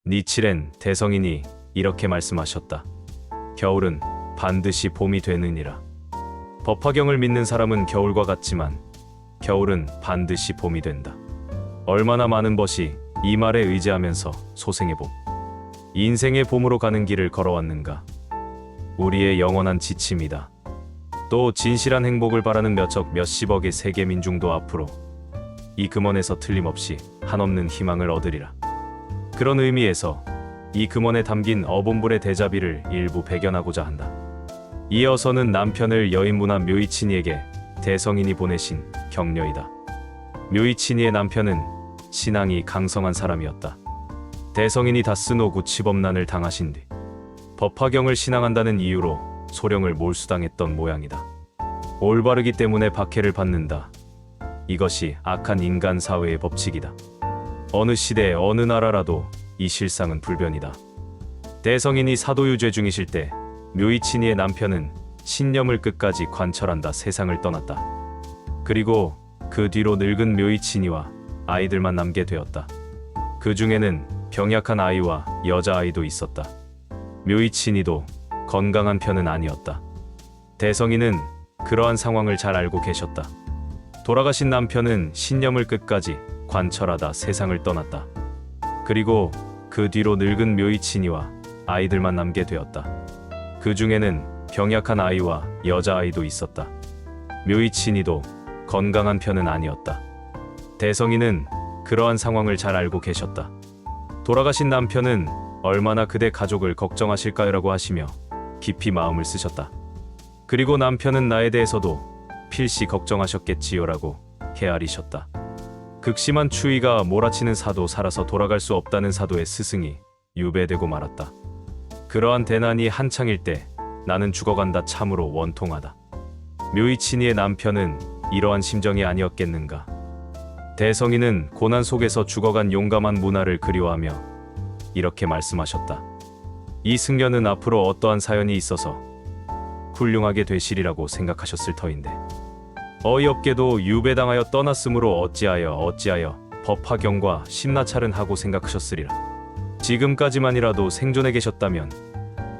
니칠엔 대성인이 이렇게 말씀하셨다. 겨울은 반드시 봄이 되느니라. 법화경을 믿는 사람은 겨울과 같지만 겨울은 반드시 봄이 된다. 얼마나 많은 벗이 이 말에 의지하면서 소생의 봄, 인생의 봄으로 가는 길을 걸어왔는가. 우리의 영원한 지침이다. 또 진실한 행복을 바라는 몇십억의 세계 민중도 앞으로 이 금원에서 틀림없이 한없는 희망을 얻으리라. 그런 의미에서 이 금원에 담긴 어본불의 대자비를 일부 배견하고자 한다. 이어서는 남편을 여인문화 묘이친이에게 대성인이 보내신 격려이다. 묘이친이의 남편은 신앙이 강성한 사람이었다. 대성인이 다스노구 치범난을 당하신 뒤 법화경을 신앙한다는 이유로 소령을 몰수당했던 모양이다. 올바르기 때문에 박해를 받는다. 이것이 악한 인간 사회의 법칙이다. 어느 시대 어느 나라라도 이 실상은 불변이다. 대성인이 사도유죄 중이실 때 묘이친이의 남편은 신념을 끝까지 관철한다 세상을 떠났다. 그리고 그 뒤로 늙은 묘이친이와 아이들만 남게 되었다. 그 중에는 병약한 아이와 여자아이도 있었다. 묘이친이도 건강한 편은 아니었다. 대성인은 그러한 상황을 잘 알고 계셨다. 돌아가신 남편은 신념을 끝까지 관철하다 세상을 떠났다. 그리고 그 뒤로 늙은 묘이친이와 아이들만 남게 되었다. 그 중에는 병약한 아이와 여자아이도 있었다. 묘이친이도 건강한 편은 아니었다. 대성인은 그러한 상황을 잘 알고 계셨다. 돌아가신 남편은 얼마나 그대 가족을 걱정하실까요라고 하시며 깊이 마음을 쓰셨다. 그리고 남편은 나에 대해서도 필시 걱정하셨겠지요라고 헤아리셨다. 극심한 추위가 몰아치는 사도 살아서 돌아갈 수 없다는 사도의 스승이 유배되고 말았다. 그러한 대난이 한창일 때 나는 죽어간다 참으로 원통하다. 묘이친이의 남편은 이러한 심정이 아니었겠는가. 대성인은 고난 속에서 죽어간 용감한 문화를 그리워하며 이렇게 말씀하셨다. 이 승려는 앞으로 어떠한 사연이 있어서 훌륭하게 되시리라고 생각하셨을 터인데 어이없게도 유배당하여 떠났으므로 어찌하여 법화경과 심나찰은 하고 생각하셨으리라. 지금까지만이라도 생존해 계셨다면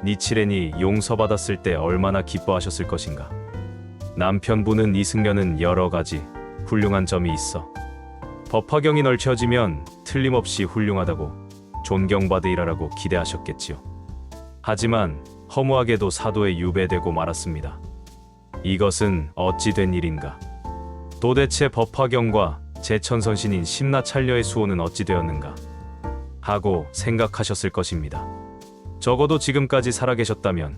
니칠엔이 용서받았을 때 얼마나 기뻐하셨을 것인가. 남편분은 이 승려는 여러 가지 훌륭한 점이 있어 법화경이 널쳐지면 틀림없이 훌륭하다고 존경받으리라고 기대하셨겠지요. 하지만 허무하게도 사도에 유배되고 말았습니다. 이것은 어찌 된 일인가. 도대체 법화경과 제천선신인 심나찰녀의 수호는 어찌 되었는가 하고 생각하셨을 것입니다. 적어도 지금까지 살아계셨다면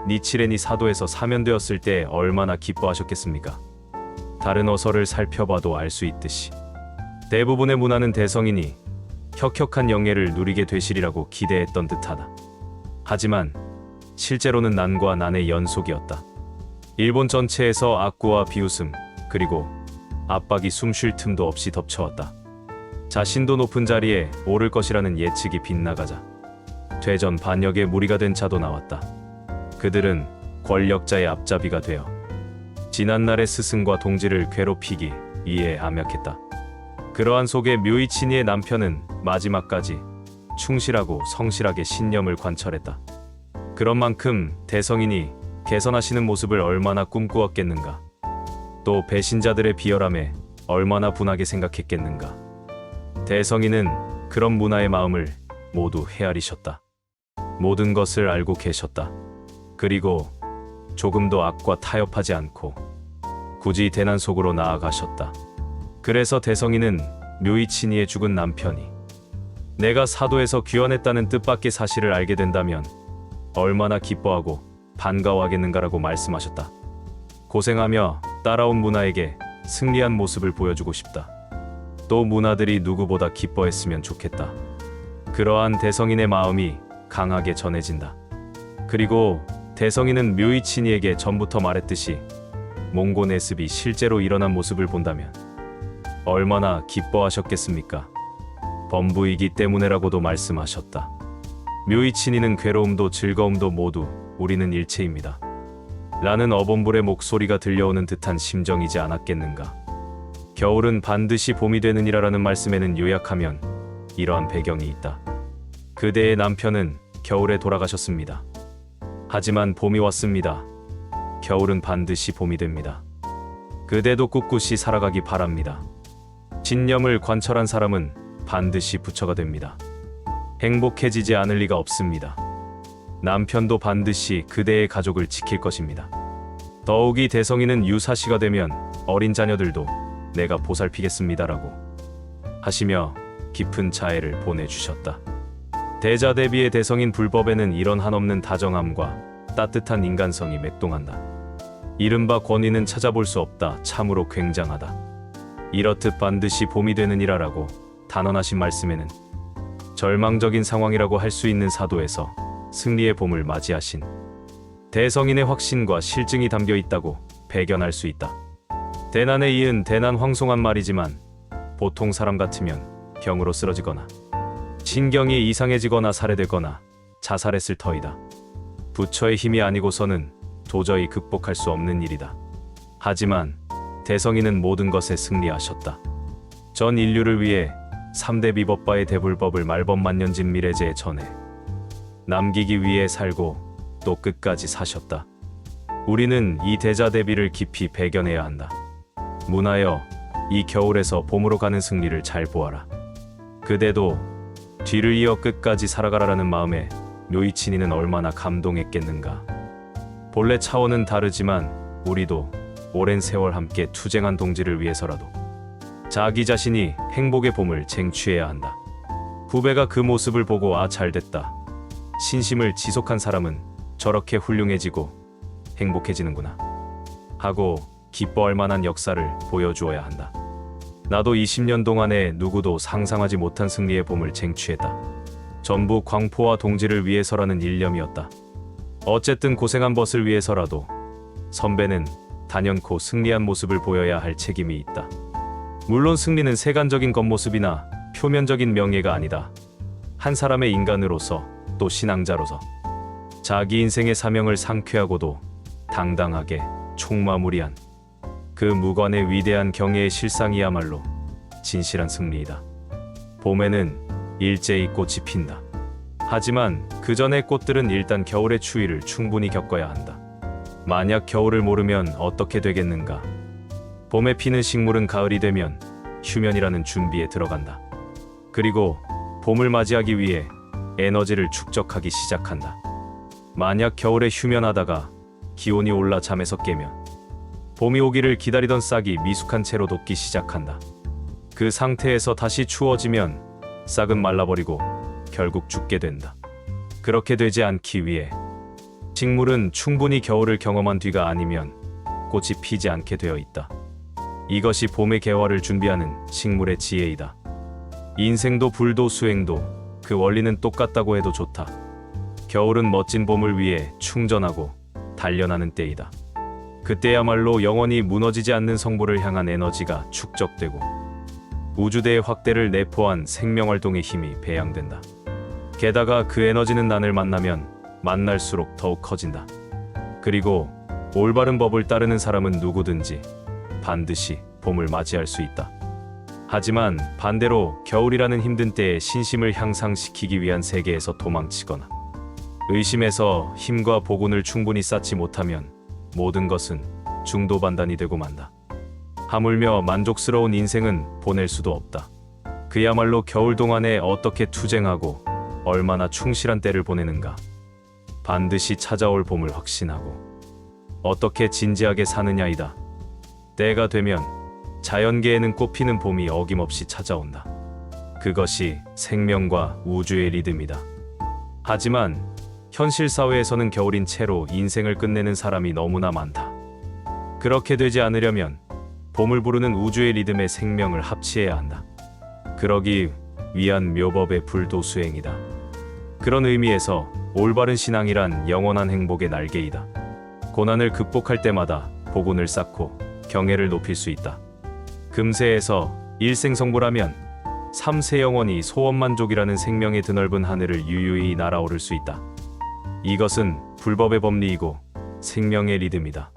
니칠엔이 사도에서 사면되었을 때 얼마나 기뻐하셨겠습니까. 다른 어설을 살펴봐도 알 수 있듯이 대부분의 문화는 대성인이 혁혁한 영예를 누리게 되시리라고 기대했던 듯하다. 하지만 실제로는 난과 난의 연속이었다. 일본 전체에서 악구와 비웃음 그리고 압박이 숨 쉴 틈도 없이 덮쳐왔다. 자신도 높은 자리에 오를 것이라는 예측이 빗나가자 퇴전 반역의 무리가 된 자도 나왔다. 그들은 권력자의 앞잡이가 되어 지난날의 스승과 동지를 괴롭히기 위해 암약했다. 그러한 속에 묘이친이의 남편은 마지막까지 충실하고 성실하게 신념을 관철했다. 그런 만큼 대성인이 개선하시는 모습을 얼마나 꿈꾸었겠는가. 또 배신자들의 비열함에 얼마나 분하게 생각했겠는가. 대성인은 그런 문화의 마음을 모두 헤아리셨다. 모든 것을 알고 계셨다. 그리고 조금도 악과 타협하지 않고 굳이 대난 속으로 나아가셨다. 그래서 대성인은 묘이친이의 죽은 남편이 내가 사도에서 귀환했다는 뜻밖의 사실을 알게 된다면 얼마나 기뻐하고 반가워하겠는가라고 말씀하셨다. 고생하며 따라온 문화에게 승리한 모습을 보여주고 싶다. 또 문화들이 누구보다 기뻐했으면 좋겠다. 그러한 대성인의 마음이 강하게 전해진다. 그리고 대성인은 묘이친이에게 전부터 말했듯이 몽고네습이 실제로 일어난 모습을 본다면 얼마나 기뻐하셨겠습니까? 범부이기 때문에라고도 말씀하셨다. 묘이친이는 괴로움도 즐거움도 모두 우리는 일체입니다. 라는 어본불의 목소리가 들려오는 듯한 심정이지 않았겠는가. 겨울은 반드시 봄이 되느니라라는 말씀에는 요약하면 이러한 배경이 있다. 그대의 남편은 겨울에 돌아가셨습니다. 하지만 봄이 왔습니다. 겨울은 반드시 봄이 됩니다. 그대도 꿋꿋이 살아가기 바랍니다. 신념을 관철한 사람은 반드시 부처가 됩니다. 행복해지지 않을 리가 없습니다. 남편도 반드시 그대의 가족을 지킬 것입니다. 더욱이 대성이는 유사시가 되면 어린 자녀들도 내가 보살피겠습니다라고 하시며 깊은 자애를 보내주셨다. 대자대비의 대성인 불법에는 이런 한없는 다정함과 따뜻한 인간성이 맥동한다. 이른바 권위는 찾아볼 수 없다. 참으로 굉장하다. 이렇듯 반드시 봄이 되느니라라고 단언하신 말씀에는 절망적인 상황이라고 할 수 있는 사도에서 승리의 봄을 맞이하신 대성인의 확신과 실증이 담겨 있다고 배견할 수 있다. 대난에 이은 대난황송한 말이지만 보통 사람 같으면 경으로 쓰러지거나 신경이 이상해지거나 살해되거나 자살했을 터이다. 부처의 힘이 아니고서는 도저히 극복할 수 없는 일이다. 하지만 대성인은 모든 것에 승리하셨다. 전 인류를 위해 3대 비법바의 대불법을 말법만년진 미래제에 전해 남기기 위해 살고 또 끝까지 사셨다. 우리는 이 대자대비를 깊이 배견해야 한다. 문하여 이 겨울에서 봄으로 가는 승리를 잘 보아라. 그대도 뒤를 이어 끝까지 살아가라라는 마음에 묘이친이는 얼마나 감동했겠는가. 본래 차원은 다르지만 우리도 오랜 세월 함께 투쟁한 동지를 위해서라도 자기 자신이 행복의 봄을 쟁취해야 한다. 후배가 그 모습을 보고 아 잘됐다. 신심을 지속한 사람은 저렇게 훌륭해지고 행복해지는구나 하고 기뻐할 만한 역사를 보여주어야 한다. 나도 20년 동안에 누구도 상상하지 못한 승리의 봄을 쟁취했다. 전부 광포와 동지를 위해서라는 일념이었다. 어쨌든 고생한 것을 위해서라도 선배는 단연코 승리한 모습을 보여야 할 책임이 있다. 물론 승리는 세간적인 겉모습이나 표면적인 명예가 아니다. 한 사람의 인간으로서 또 신앙자로서 자기 인생의 사명을 상쾌하고도 당당하게 총마무리한 그 무관의 위대한 경애의 실상이야말로 진실한 승리이다. 봄에는 일제히 꽃이 핀다. 하지만 그 전의 꽃들은 일단 겨울의 추위를 충분히 겪어야 한다. 만약 겨울을 모르면 어떻게 되겠는가? 봄에 피는 식물은 가을이 되면 휴면이라는 준비에 들어간다. 그리고 봄을 맞이하기 위해 에너지를 축적하기 시작한다. 만약 겨울에 휴면하다가 기온이 올라 잠에서 깨면 봄이 오기를 기다리던 싹이 미숙한 채로 돋기 시작한다. 그 상태에서 다시 추워지면 싹은 말라버리고 결국 죽게 된다. 그렇게 되지 않기 위해 식물은 충분히 겨울을 경험한 뒤가 아니면 꽃이 피지 않게 되어 있다. 이것이 봄의 개화를 준비하는 식물의 지혜이다. 인생도 불도 수행도 그 원리는 똑같다고 해도 좋다. 겨울은 멋진 봄을 위해 충전하고 단련하는 때이다. 그때야말로 영원히 무너지지 않는 성부를 향한 에너지가 축적되고 우주대의 확대를 내포한 생명활동의 힘이 배양된다. 게다가 그 에너지는 난을 만나면 만날수록 더욱 커진다. 그리고 올바른 법을 따르는 사람은 누구든지 반드시 봄을 맞이할 수 있다. 하지만 반대로 겨울이라는 힘든 때에 신심을 향상시키기 위한 세계에서 도망치거나 의심해서 힘과 복운을 충분히 쌓지 못하면 모든 것은 중도반단이 되고 만다. 하물며 만족스러운 인생은 보낼 수도 없다. 그야말로 겨울 동안에 어떻게 투쟁하고 얼마나 충실한 때를 보내는가. 반드시 찾아올 봄을 확신하고 어떻게 진지하게 사느냐이다. 때가 되면 자연계에는 꽃피는 봄이 어김없이 찾아온다. 그것이 생명과 우주의 리듬이다. 하지만 현실 사회에서는 겨울인 채로 인생을 끝내는 사람이 너무나 많다. 그렇게 되지 않으려면 봄을 부르는 우주의 리듬에 생명을 합치해야 한다. 그러기 위한 묘법의 불도수행이다. 그런 의미에서 올바른 신앙이란 영원한 행복의 날개이다. 고난을 극복할 때마다 복운을 쌓고 경애를 높일 수 있다. 금세에서 일생성불하면 3세 영원히 소원만족이라는 생명의 드넓은 하늘을 유유히 날아오를 수 있다. 이것은 불법의 법리이고 생명의 리듬이다.